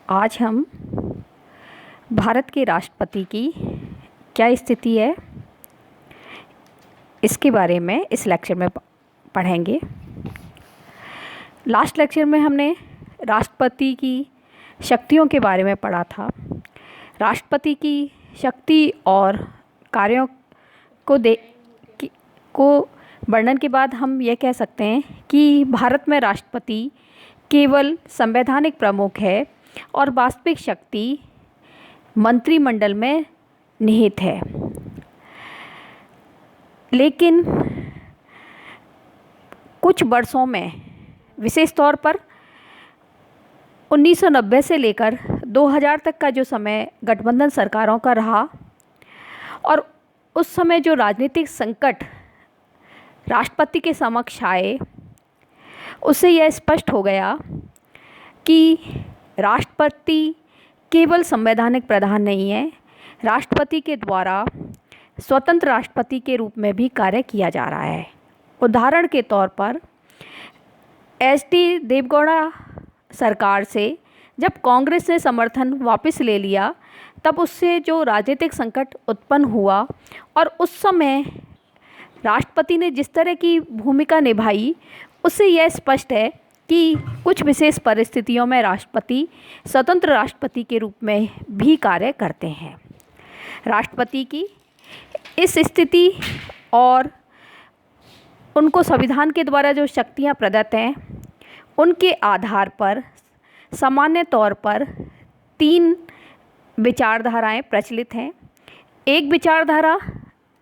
आज हम भारत के राष्ट्रपति की क्या स्थिति है इसके बारे में इस लेक्चर में पढ़ेंगे। लास्ट लेक्चर में हमने राष्ट्रपति की शक्तियों के बारे में पढ़ा था। राष्ट्रपति की शक्ति और कार्यों को वर्णन के बाद हम यह कह सकते हैं कि भारत में राष्ट्रपति केवल संवैधानिक प्रमुख है और वास्तविक शक्ति मंत्रिमंडल में निहित है। लेकिन कुछ वर्षों में, विशेष तौर पर 1990 से लेकर 2000 तक का जो समय गठबंधन सरकारों का रहा और उस समय जो राजनीतिक संकट राष्ट्रपति के समक्ष आए, उससे यह स्पष्ट हो गया कि राष्ट्रपति केवल संवैधानिक प्रधान नहीं है, राष्ट्रपति के द्वारा स्वतंत्र राष्ट्रपति के रूप में भी कार्य किया जा रहा है। उदाहरण के तौर पर एच.डी. देवेगौड़ा सरकार से जब कांग्रेस ने समर्थन वापस ले लिया, तब उससे जो राजनीतिक संकट उत्पन्न हुआ और उस समय राष्ट्रपति ने जिस तरह की भूमिका निभाई, उससे यह स्पष्ट है कि कुछ विशेष परिस्थितियों में राष्ट्रपति स्वतंत्र राष्ट्रपति के रूप में भी कार्य करते हैं। राष्ट्रपति की इस स्थिति और उनको संविधान के द्वारा जो शक्तियां प्रदत्त हैं, उनके आधार पर सामान्य तौर पर 3 विचारधाराएं प्रचलित हैं। एक विचारधारा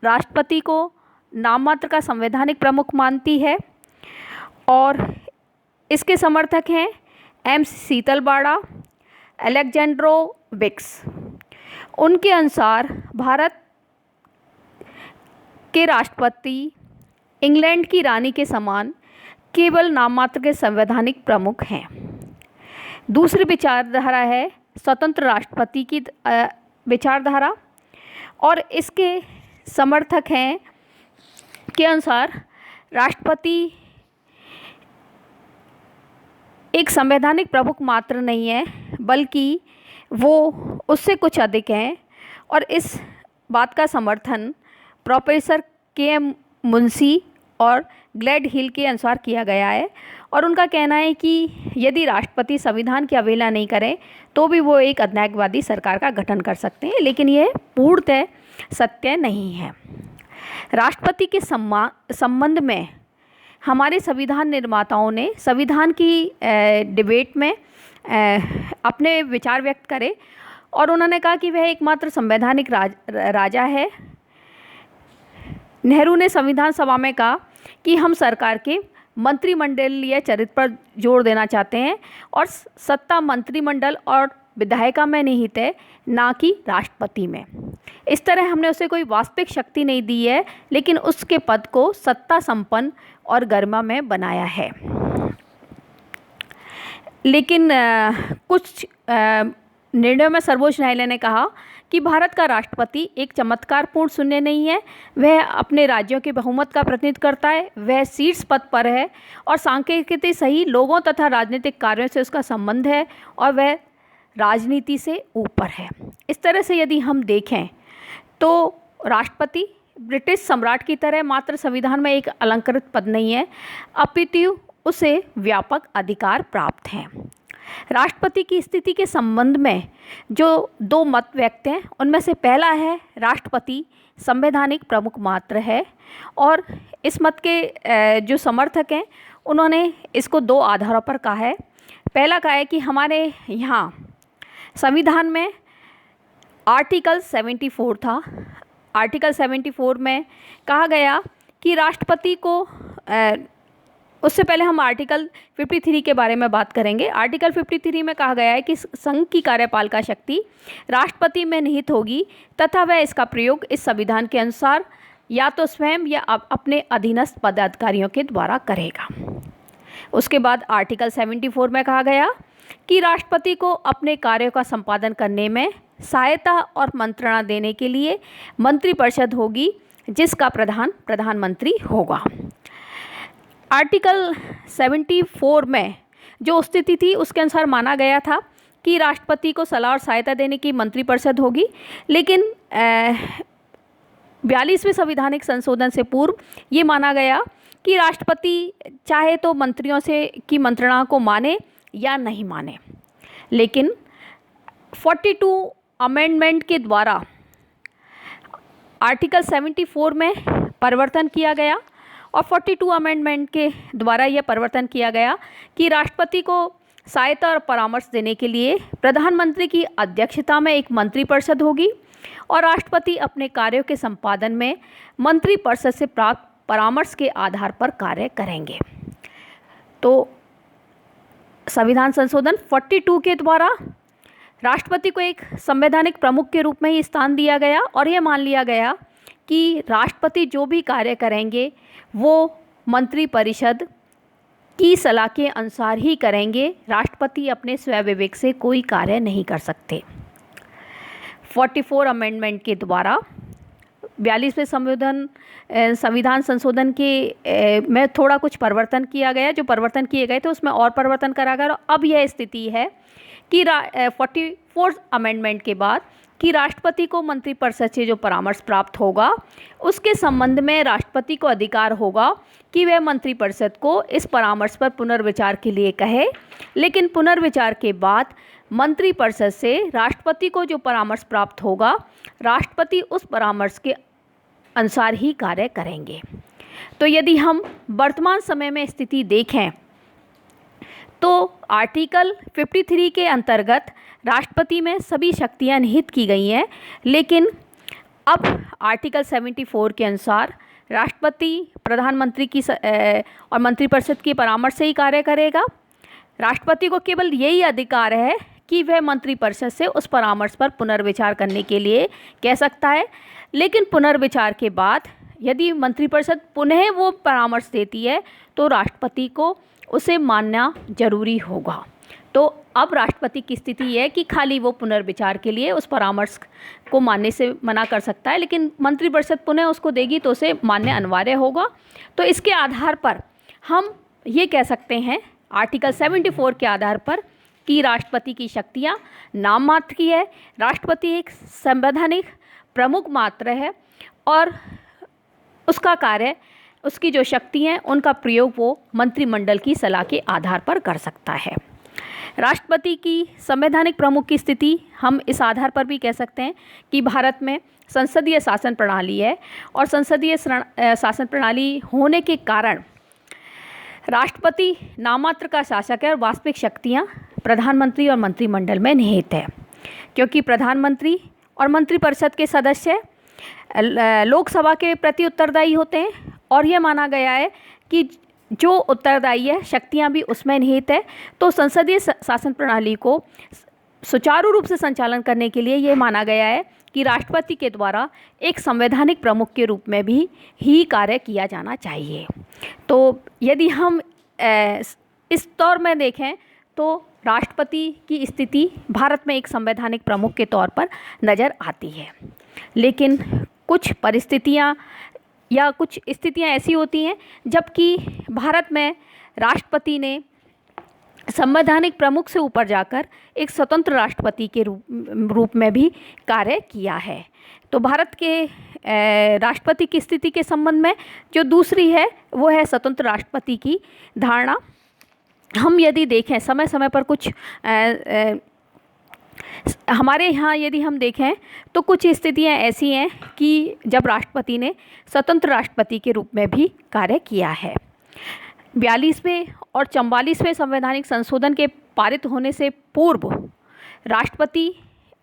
राष्ट्रपति को नाममात्र का संवैधानिक प्रमुख मानती है और इसके समर्थक हैं एम शीतलवाड़ा, अलेक्जेंड्रो विक्स। उनके अनुसार भारत के राष्ट्रपति इंग्लैंड की रानी के समान केवल नाममात्र के संवैधानिक प्रमुख हैं। दूसरी विचारधारा है स्वतंत्र राष्ट्रपति की विचारधारा और इसके समर्थक हैं के अनुसार राष्ट्रपति एक संवैधानिक प्रमुख मात्र नहीं है, बल्कि वो उससे कुछ अधिक हैं। और इस बात का समर्थन प्रोफेसर के.एम. मुंशी और ग्लैड हिल के अनुसार किया गया है और उनका कहना है कि यदि राष्ट्रपति संविधान की अवहेलना नहीं करें तो भी वो एक अधिनायकवादी सरकार का गठन कर सकते हैं, लेकिन यह पूर्णतः सत्य नहीं है। राष्ट्रपति के संबंध में हमारे संविधान निर्माताओं ने संविधान की डिबेट में अपने विचार व्यक्त करे और उन्होंने कहा कि वह एकमात्र संवैधानिक राजा है। नेहरू ने संविधान सभा में कहा कि हम सरकार के मंत्रिमंडलीय चरित्र पर जोर देना चाहते हैं और सत्ता मंत्रिमंडल और विधायिका में निहित है, ना कि राष्ट्रपति में। इस तरह हमने उसे कोई वास्तविक शक्ति नहीं दी है, लेकिन उसके पद को सत्ता संपन्न और गरिमा में बनाया है। लेकिन कुछ निर्णयों में सर्वोच्च न्यायालय ने कहा कि भारत का राष्ट्रपति एक चमत्कारपूर्ण शून्य नहीं है, वह अपने राज्यों के बहुमत का प्रतिनिधित्व करता है, वह शीर्ष पद पर है और सांकेतिक सही लोगों तथा राजनीतिक कार्यों से उसका संबंध है और वह राजनीति से ऊपर है। इस तरह से यदि हम देखें तो राष्ट्रपति ब्रिटिश सम्राट की तरह मात्र संविधान में एक अलंकृत पद नहीं है, अपितु उसे व्यापक अधिकार प्राप्त हैं। राष्ट्रपति की स्थिति के संबंध में जो 2 मत व्यक्त हैं, उनमें से पहला है राष्ट्रपति संवैधानिक प्रमुख मात्र है और इस मत के जो समर्थक हैं उन्होंने इसको 2 आधारों पर कहा है। पहला कहा है कि हमारे यहाँ संविधान में आर्टिकल 74 था। आर्टिकल 74 में कहा गया कि राष्ट्रपति को उससे पहले हम आर्टिकल 53 के बारे में बात करेंगे। आर्टिकल 53 में कहा गया है कि संघ की कार्यपालिका शक्ति राष्ट्रपति में निहित होगी तथा वह इसका प्रयोग इस संविधान के अनुसार या तो स्वयं या अपने अधीनस्थ पदाधिकारियों के द्वारा करेगा। उसके बाद आर्टिकल 74 में कहा गया कि राष्ट्रपति को अपने कार्यों का संपादन करने में सहायता और मंत्रणा देने के लिए मंत्रिपरिषद होगी, जिसका प्रधान प्रधानमंत्री होगा। आर्टिकल 74 में जो स्थिति थी उसके अनुसार माना गया था कि राष्ट्रपति को सलाह और सहायता देने की मंत्रिपरिषद होगी, लेकिन 42वें संवैधानिक संशोधन से पूर्व ये माना गया कि राष्ट्रपति चाहे तो मंत्रियों से की मंत्रणा को माने या नहीं माने। लेकिन 42 अमेंडमेंट के द्वारा आर्टिकल 74 में परिवर्तन किया गया और 42 अमेंडमेंट के द्वारा यह परिवर्तन किया गया कि राष्ट्रपति को सहायता और परामर्श देने के लिए प्रधानमंत्री की अध्यक्षता में एक मंत्रिपरिषद होगी और राष्ट्रपति अपने कार्यों के संपादन में मंत्रिपरिषद से प्राप्त परामर्श के आधार पर कार्य करेंगे। तो संविधान संशोधन 42 के द्वारा राष्ट्रपति को एक संवैधानिक प्रमुख के रूप में ही स्थान दिया गया और यह मान लिया गया कि राष्ट्रपति जो भी कार्य करेंगे वो मंत्रिपरिषद की सलाह के अनुसार ही करेंगे। राष्ट्रपति अपने स्वयं विवेक से कोई कार्य नहीं कर सकते। 44 अमेंडमेंट के द्वारा 42वें संविधान संशोधन के में थोड़ा कुछ परिवर्तन किया गया। जो परिवर्तन किए गए थे उसमें और परिवर्तन करा गया। अब यह स्थिति है कि 44 अमेंडमेंट के बाद कि राष्ट्रपति को मंत्रिपरिषद से जो परामर्श प्राप्त होगा उसके संबंध में राष्ट्रपति को अधिकार होगा कि वह मंत्रिपरिषद को इस परामर्श पर पुनर्विचार के लिए कहे, लेकिन पुनर्विचार के बाद मंत्रिपरिषद से राष्ट्रपति को जो परामर्श प्राप्त होगा राष्ट्रपति उस परामर्श के अनुसार ही कार्य करेंगे। तो यदि हम वर्तमान समय में स्थिति देखें तो आर्टिकल 53 के अंतर्गत राष्ट्रपति में सभी शक्तियां निहित की गई हैं, लेकिन अब आर्टिकल 74 के अनुसार राष्ट्रपति प्रधानमंत्री की और मंत्रिपरिषद की परामर्श से ही कार्य करेगा। राष्ट्रपति को केवल यही अधिकार है कि वह मंत्रिपरिषद से उस परामर्श पर पुनर्विचार करने के लिए कह सकता है, लेकिन पुनर्विचार के बाद यदि मंत्रिपरिषद पुनः वो परामर्श देती है तो राष्ट्रपति को उसे मानना जरूरी होगा। तो अब राष्ट्रपति की स्थिति है कि खाली वो पुनर्विचार के लिए उस परामर्श को मानने से मना कर सकता है, लेकिन मंत्रिपरिषद पुनः उसको देगी तो उसे मानने अनिवार्य होगा। तो इसके आधार पर हम ये कह सकते हैं आर्टिकल 74 के आधार पर कि राष्ट्रपति की शक्तियाँ नाम मात्र की है। राष्ट्रपति एक संवैधानिक प्रमुख मात्र है और उसका कार्य, उसकी जो शक्ति हैं उनका प्रयोग वो मंत्रिमंडल की सलाह के आधार पर कर सकता है। राष्ट्रपति की संवैधानिक प्रमुख की स्थिति हम इस आधार पर भी कह सकते हैं कि भारत में संसदीय शासन प्रणाली है और संसदीय शासन प्रणाली होने के कारण राष्ट्रपति नाममात्र का शासक है और वास्तविक शक्तियाँ प्रधानमंत्री और मंत्रिमंडल में निहित है, क्योंकि प्रधानमंत्री और मंत्रिपरिषद के सदस्य लोकसभा के प्रति उत्तरदायी होते हैं और यह माना गया है कि जो उत्तरदायी है शक्तियां भी उसमें निहित है। तो संसदीय शासन प्रणाली को सुचारू रूप से संचालन करने के लिए ये माना गया है कि राष्ट्रपति के द्वारा एक संवैधानिक प्रमुख के रूप में भी ही कार्य किया जाना चाहिए। तो यदि हम इस तौर में देखें तो राष्ट्रपति की स्थिति भारत में एक संवैधानिक प्रमुख के तौर पर नज़र आती है, लेकिन कुछ परिस्थितियां या कुछ स्थितियां ऐसी होती हैं जबकि भारत में राष्ट्रपति ने संवैधानिक प्रमुख से ऊपर जाकर एक स्वतंत्र राष्ट्रपति के रूप में भी कार्य किया है। तो भारत के राष्ट्रपति की स्थिति के संबंध में जो दूसरी है वो है स्वतंत्र राष्ट्रपति की धारणा। हम यदि देखें समय समय पर कुछ हमारे यहाँ यदि हम देखें तो कुछ स्थितियाँ ऐसी हैं कि जब राष्ट्रपति ने स्वतंत्र राष्ट्रपति के रूप में भी कार्य किया है। 42वें और 44वें संवैधानिक संशोधन के पारित होने से पूर्व राष्ट्रपति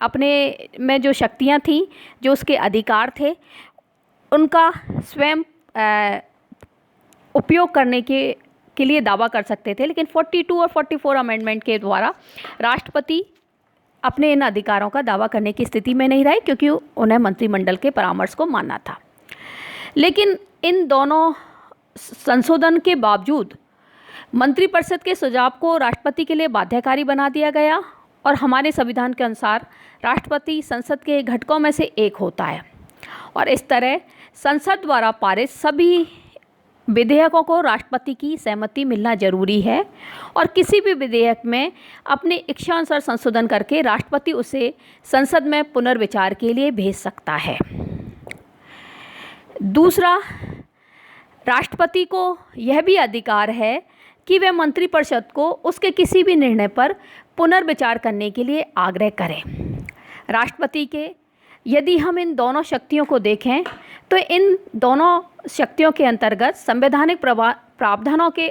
अपने में जो शक्तियाँ थीं, जो उसके अधिकार थे, उनका स्वयं उपयोग करने के लिए दावा कर सकते थे, लेकिन 42 और 44 अमेंडमेंट के द्वारा राष्ट्रपति अपने इन अधिकारों का दावा करने की स्थिति में नहीं रहे, क्योंकि उन्हें मंत्रिमंडल के परामर्श को मानना था। लेकिन इन दोनों संशोधन के बावजूद मंत्रिपरिषद के सुझाव को राष्ट्रपति के लिए बाध्यकारी बना दिया गया और हमारे संविधान के अनुसार राष्ट्रपति संसद के घटकों में से एक होता है और इस तरह संसद द्वारा पारित सभी विधेयकों को राष्ट्रपति की सहमति मिलना जरूरी है और किसी भी विधेयक में अपनी इच्छानुसार संशोधन करके राष्ट्रपति उसे संसद में पुनर्विचार के लिए भेज सकता है। दूसरा, राष्ट्रपति को यह भी अधिकार है कि वह मंत्रिपरिषद को उसके किसी भी निर्णय पर पुनर्विचार करने के लिए आग्रह करें। राष्ट्रपति के यदि हम इन दोनों शक्तियों को देखें तो इन दोनों शक्तियों के अंतर्गत संवैधानिक प्रावधानों के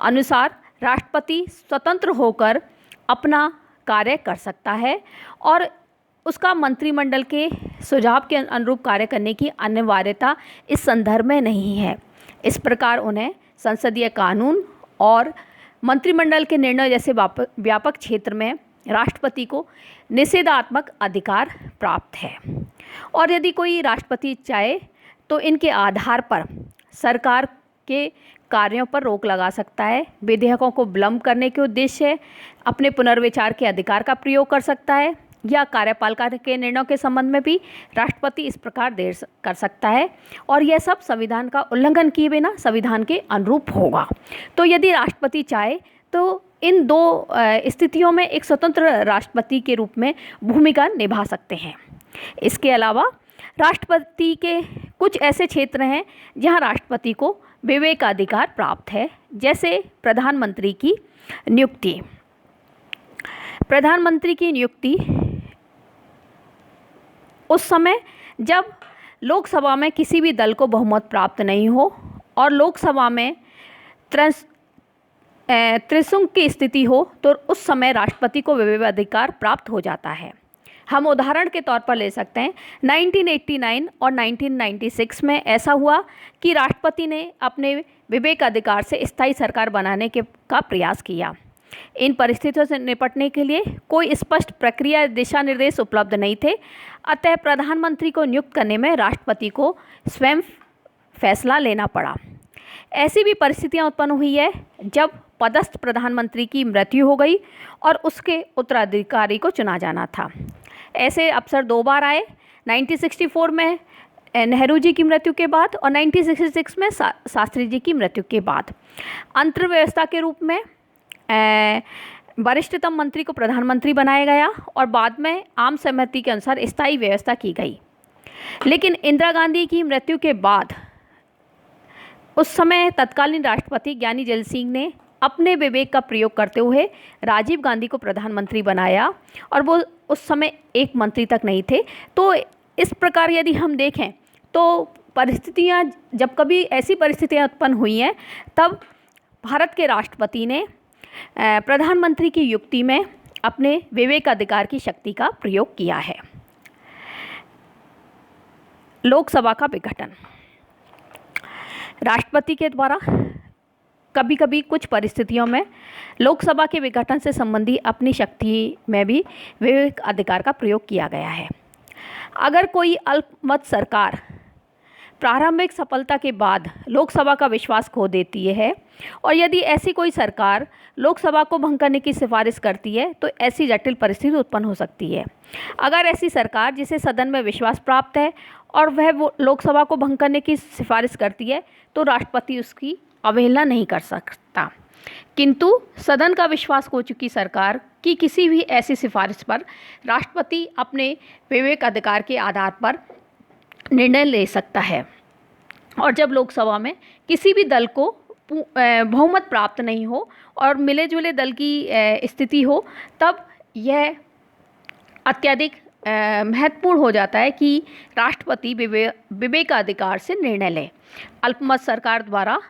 अनुसार राष्ट्रपति स्वतंत्र होकर अपना कार्य कर सकता है और उसका मंत्रिमंडल के सुझाव के अनुरूप कार्य करने की अनिवार्यता इस संदर्भ में नहीं है। इस प्रकार उन्हें संसदीय कानून और मंत्रिमंडल के निर्णय जैसे व्यापक क्षेत्र में राष्ट्रपति को निषेधात्मक अधिकार प्राप्त है और यदि कोई राष्ट्रपति चाहे तो इनके आधार पर सरकार के कार्यों पर रोक लगा सकता है, विधेयकों को विलंब करने के उद्देश्य अपने पुनर्विचार के अधिकार का प्रयोग कर सकता है या कार्यपालिका के निर्णयों के संबंध में भी राष्ट्रपति इस प्रकार देर कर सकता है और यह सब संविधान का उल्लंघन किए बिना संविधान के अनुरूप होगा। तो यदि राष्ट्रपति चाहे तो इन दो स्थितियों में एक स्वतंत्र राष्ट्रपति के रूप में भूमिका निभा सकते हैं। इसके अलावा राष्ट्रपति के कुछ ऐसे क्षेत्र हैं जहां राष्ट्रपति को विवेकाधिकार प्राप्त है, जैसे प्रधानमंत्री की नियुक्ति। प्रधानमंत्री की नियुक्ति उस समय जब लोकसभा में किसी भी दल को बहुमत प्राप्त नहीं हो और लोकसभा में त्रिशंकु की स्थिति हो तो उस समय राष्ट्रपति को विवेकाधिकार प्राप्त हो जाता है। हम उदाहरण के तौर पर ले सकते हैं 1989 और 1996 में ऐसा हुआ कि राष्ट्रपति ने अपने विवेकाधिकार से स्थायी सरकार बनाने का प्रयास किया। इन परिस्थितियों से निपटने के लिए कोई स्पष्ट प्रक्रिया दिशा निर्देश उपलब्ध नहीं थे, अतः प्रधानमंत्री को नियुक्त करने में राष्ट्रपति को स्वयं फैसला लेना पड़ा। ऐसी भी परिस्थितियां उत्पन्न हुई है जब पदस्थ प्रधानमंत्री की मृत्यु हो गई और उसके उत्तराधिकारी को चुना जाना था। ऐसे अवसर दो बार आए, 1964 में नेहरू जी की मृत्यु के बाद और 1966 में शास्त्री जी की मृत्यु के बाद। अंतर्व्यवस्था के रूप में वरिष्ठतम मंत्री को प्रधानमंत्री बनाया गया और बाद में आम सहमति के अनुसार स्थायी व्यवस्था की गई। लेकिन इंदिरा गांधी की मृत्यु के बाद उस समय तत्कालीन राष्ट्रपति ज्ञानी जैल सिंह ने अपने विवेक का प्रयोग करते हुए राजीव गांधी को प्रधानमंत्री बनाया और वो उस समय एक मंत्री तक नहीं थे। तो इस प्रकार यदि हम देखें तो परिस्थितियां, जब कभी ऐसी परिस्थितियां उत्पन्न हुई हैं तब भारत के राष्ट्रपति ने प्रधानमंत्री की नियुक्ति में अपने विवेकाधिकार की शक्ति का प्रयोग किया है। लोकसभा का विघटन। राष्ट्रपति के द्वारा कभी कभी कुछ परिस्थितियों में लोकसभा के विघटन से संबंधी अपनी शक्ति में भी विवेकाधिकार का प्रयोग किया गया है। अगर कोई अल्पमत सरकार प्रारंभिक सफलता के बाद लोकसभा का विश्वास खो देती है और यदि ऐसी कोई सरकार लोकसभा को भंग करने की सिफारिश करती है तो ऐसी जटिल परिस्थिति उत्पन्न हो सकती है। अगर ऐसी सरकार जिसे सदन में विश्वास प्राप्त है और वह लोकसभा को भंग करने की सिफारिश करती है तो राष्ट्रपति उसकी अवहेलना नहीं कर सकता, किंतु सदन का विश्वास खो चुकी सरकार की किसी भी ऐसी सिफारिश पर राष्ट्रपति अपने विवेकाधिकार के आधार पर निर्णय ले सकता है। और जब लोकसभा में किसी भी दल को बहुमत प्राप्त नहीं हो और मिले जुले दल की स्थिति हो तब यह अत्यधिक महत्वपूर्ण हो जाता है कि राष्ट्रपति विवेकाधिकार से निर्णय लें। अल्पमत सरकार द्वारा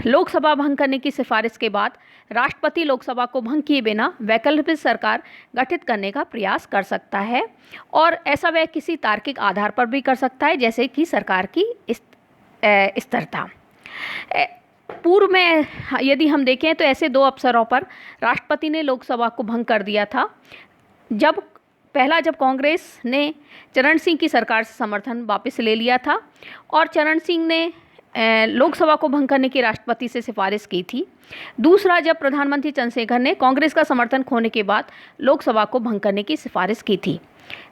लोकसभा भंग करने की सिफारिश के बाद राष्ट्रपति लोकसभा को भंग किए बिना वैकल्पिक सरकार गठित करने का प्रयास कर सकता है और ऐसा वह किसी तार्किक आधार पर भी कर सकता है, जैसे कि सरकार की स्थिरता। पूर्व में यदि हम देखें तो ऐसे दो अवसरों पर राष्ट्रपति ने लोकसभा को भंग कर दिया था। जब कांग्रेस ने चरण सिंह की सरकार से समर्थन वापस ले लिया था और चरण सिंह ने लोकसभा को भंग करने की राष्ट्रपति से सिफारिश की थी। दूसरा, जब प्रधानमंत्री चंद्रशेखर ने कांग्रेस का समर्थन खोने के बाद लोकसभा को भंग करने की सिफारिश की थी।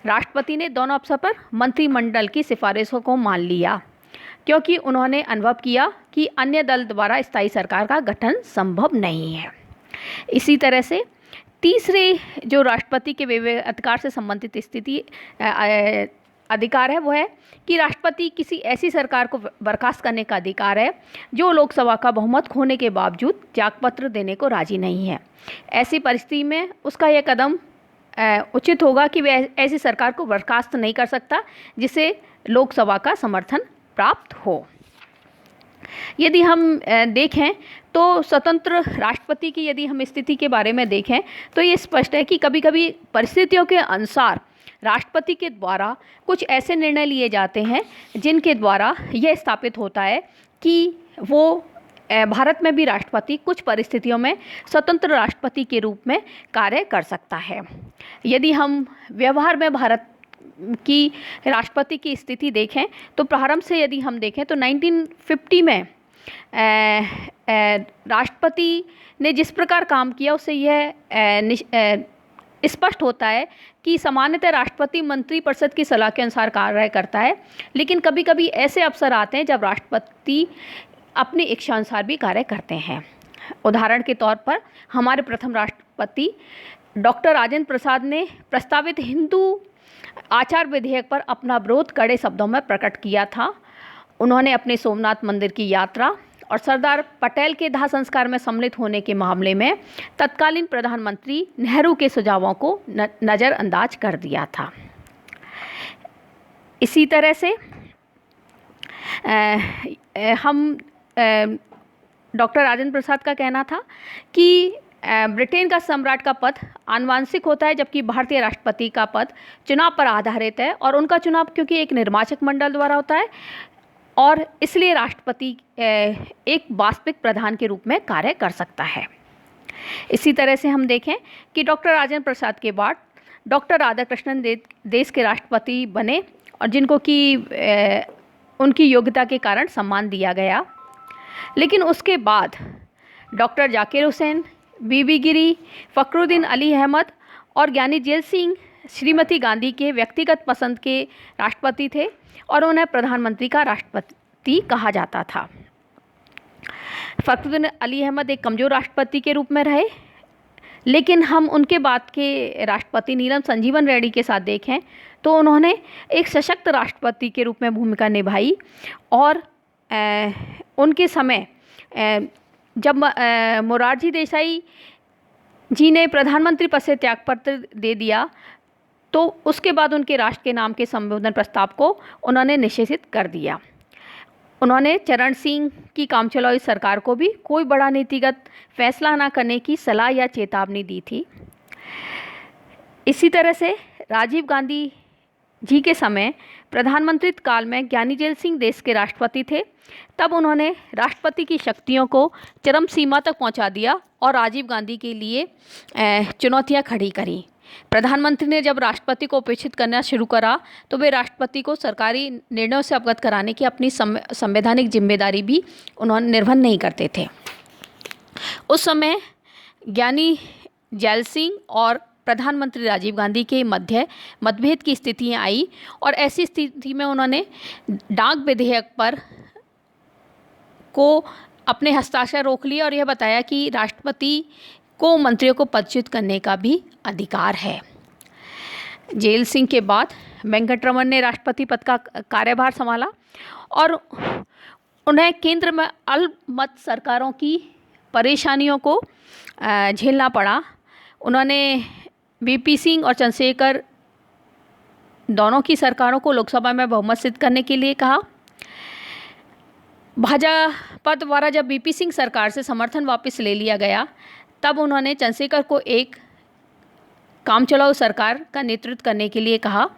राष्ट्रपति ने दोनों अवसर पर मंत्रिमंडल की सिफारिशों को मान लिया। क्योंकि उन्होंने अनुभव किया कि अन्य दल द्वारा स्थायी सरकार का गठन संभव नहीं है। इसी तरह से तीसरे जो राष्ट्रपति के विवेक अधिकार से संबंधित स्थिति अधिकार है वो है कि राष्ट्रपति किसी ऐसी सरकार को बर्खास्त करने का अधिकार है जो लोकसभा का बहुमत खोने के बावजूद त्यागपत्र देने को राजी नहीं है। ऐसी परिस्थिति में उसका यह कदम उचित होगा कि वह ऐसी सरकार को बर्खास्त नहीं कर सकता जिसे लोकसभा का समर्थन प्राप्त हो। यदि हम देखें तो स्वतंत्र राष्ट्रपति की यदि हम स्थिति के बारे में देखें तो ये स्पष्ट है कि कभी कभी परिस्थितियों के अनुसार राष्ट्रपति के द्वारा कुछ ऐसे निर्णय लिए जाते हैं जिनके द्वारा यह स्थापित होता है कि वो भारत में भी राष्ट्रपति कुछ परिस्थितियों में स्वतंत्र राष्ट्रपति के रूप में कार्य कर सकता है। यदि हम व्यवहार में भारत की राष्ट्रपति की स्थिति देखें तो प्रारंभ से यदि हम देखें तो 1950 में राष्ट्रपति ने जिस प्रकार काम किया उससे यह स्पष्ट होता है कि सामान्यतः राष्ट्रपति मंत्रिपरिषद की सलाह के अनुसार कार्य करता है, लेकिन कभी कभी ऐसे अवसर आते हैं जब राष्ट्रपति अपनी इच्छा अनुसार भी कार्य करते हैं। उदाहरण के तौर पर हमारे प्रथम राष्ट्रपति डॉक्टर राजेंद्र प्रसाद ने प्रस्तावित हिंदू आचार विधेयक पर अपना विरोध कड़े शब्दों में प्रकट किया था। उन्होंने अपने सोमनाथ मंदिर की यात्रा और सरदार पटेल के दाह संस्कार में सम्मिलित होने के मामले में तत्कालीन प्रधानमंत्री नेहरू के सुझावों को नज़रअंदाज कर दिया था। इसी तरह से हम डॉक्टर राजेंद्र प्रसाद का कहना था कि ब्रिटेन का सम्राट का पद आनुवांशिक होता है जबकि भारतीय राष्ट्रपति का पद चुनाव पर आधारित है और उनका चुनाव क्योंकि एक निर्वाचक मंडल द्वारा होता है और इसलिए राष्ट्रपति एक वास्तविक प्रधान के रूप में कार्य कर सकता है। इसी तरह से हम देखें कि डॉक्टर राजेंद्र प्रसाद के बाद डॉक्टर राधाकृष्णन देश के राष्ट्रपति बने और जिनको कि उनकी योग्यता के कारण सम्मान दिया गया, लेकिन उसके बाद डॉक्टर जाकिर हुसैन, बीबी गिरी, फ़खरुद्दीन अली अहमद और ज्ञानी जेल सिंह श्रीमती गांधी के व्यक्तिगत पसंद के राष्ट्रपति थे और उन्हें प्रधानमंत्री का राष्ट्रपति कहा जाता था। फ़खरुद्दीन अली अहमद एक कमज़ोर राष्ट्रपति के रूप में रहे, लेकिन हम उनके बाद के राष्ट्रपति नीलम संजीवन रेड्डी के साथ देखें तो उन्होंने एक सशक्त राष्ट्रपति के रूप में भूमिका निभाई और उनके समय जब मोरारजी देसाई जी ने प्रधानमंत्री पद से त्यागपत्र दे दिया तो उसके बाद उनके राष्ट्र के नाम के संशोधन प्रस्ताव को उन्होंने निषेधित कर दिया। उन्होंने चरण सिंह की कामचलाऊ सरकार को भी कोई बड़ा नीतिगत फैसला न करने की सलाह या चेतावनी दी थी। इसी तरह से राजीव गांधी जी के समय प्रधानमंत्री काल में ज्ञानी जेल सिंह देश के राष्ट्रपति थे। तब उन्होंने राष्ट्रपति की शक्तियों को चरम सीमा तक पहुंचा दिया और राजीव गांधी के लिए चुनौतियां खड़ी करी। प्रधानमंत्री ने जब राष्ट्रपति को उपेक्षित करना शुरू करा तो वे राष्ट्रपति को सरकारी निर्णयों से अवगत कराने की अपनी संवैधानिक जिम्मेदारी भी उन्होंने निर्वहन नहीं करते थे। उस समय ज्ञानी जेल सिंह और प्रधानमंत्री राजीव गांधी के मध्य मतभेद की स्थितियां आई और ऐसी स्थिति में उन्होंने डाक विधेयक पर को अपने हस्ताक्षर रोक लिए और यह बताया कि राष्ट्रपति को मंत्रियों को पदच्युत करने का भी अधिकार है। जेल सिंह के बाद वेंकटरमन ने राष्ट्रपति पद का कार्यभार संभाला और उन्हें केंद्र में अल्पमत सरकारों की परेशानियों को झेलना पड़ा। उन्होंने वीपी सिंह और चंद्रशेखर दोनों की सरकारों को लोकसभा में बहुमत सिद्ध करने के लिए कहा। भाजपा द्वारा जब वीपी सिंह सरकार से समर्थन वापस ले लिया गया तब उन्होंने चंद्रशेखर को एक कामचलाऊ सरकार का नेतृत्व करने के लिए कहा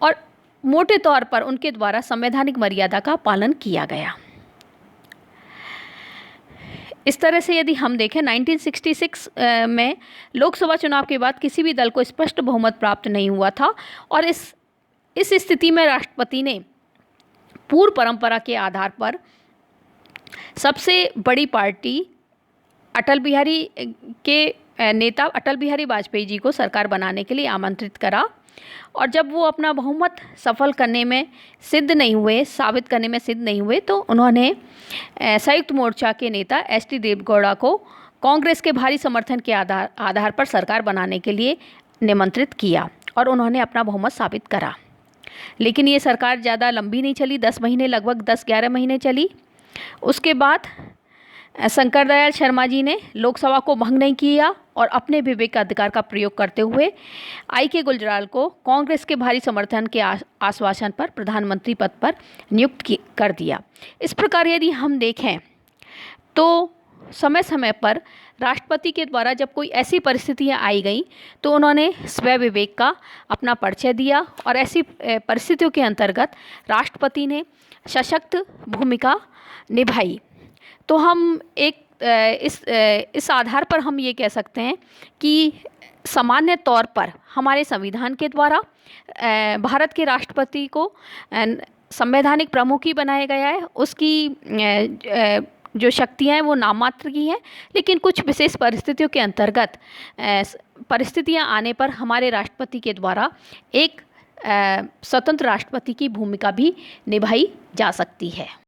और मोटे तौर पर उनके द्वारा संवैधानिक मर्यादा का पालन किया गया। इस तरह से यदि हम देखें 1966 में लोकसभा चुनाव के बाद किसी भी दल को स्पष्ट बहुमत प्राप्त नहीं हुआ था और इस स्थिति में राष्ट्रपति ने पूर्व परंपरा के आधार पर सबसे बड़ी पार्टी अटल बिहारी के नेता अटल बिहारी वाजपेयी जी को सरकार बनाने के लिए आमंत्रित करा, और जब वो अपना बहुमत सफल करने में सिद्ध नहीं हुए, साबित करने में सिद्ध नहीं हुए, तो उन्होंने संयुक्त मोर्चा के नेता एस.टी. देवेगौड़ा को कांग्रेस के भारी समर्थन के आधार पर सरकार बनाने के लिए निमंत्रित किया और उन्होंने अपना बहुमत साबित करा। लेकिन ये सरकार ज़्यादा लंबी नहीं चली, 10 महीने, लगभग 10-11 महीने चली। उसके बाद शंकर दयाल शर्मा जी ने लोकसभा को भंग नहीं किया और अपने विवेक अधिकार का प्रयोग करते हुए आई.के. गुजराल को कांग्रेस के भारी समर्थन के आश्वासन पर प्रधानमंत्री पद पर नियुक्त कर दिया। इस प्रकार यदि हम देखें तो समय समय पर राष्ट्रपति के द्वारा जब कोई ऐसी परिस्थितियां आई गई तो उन्होंने स्व विवेक का अपना परिचय दिया, और ऐसी परिस्थितियों के अंतर्गत राष्ट्रपति ने सशक्त भूमिका निभाई। तो हम इस आधार पर हम ये कह सकते हैं कि सामान्य तौर पर हमारे संविधान के द्वारा भारत के राष्ट्रपति को संवैधानिक प्रमुख ही बनाया गया है। उसकी जो शक्तियाँ हैं वो नाम मात्र की हैं, लेकिन कुछ विशेष परिस्थितियों के अंतर्गत परिस्थितियाँ आने पर हमारे राष्ट्रपति के द्वारा एक स्वतंत्र राष्ट्रपति की भूमिका भी निभाई जा सकती है।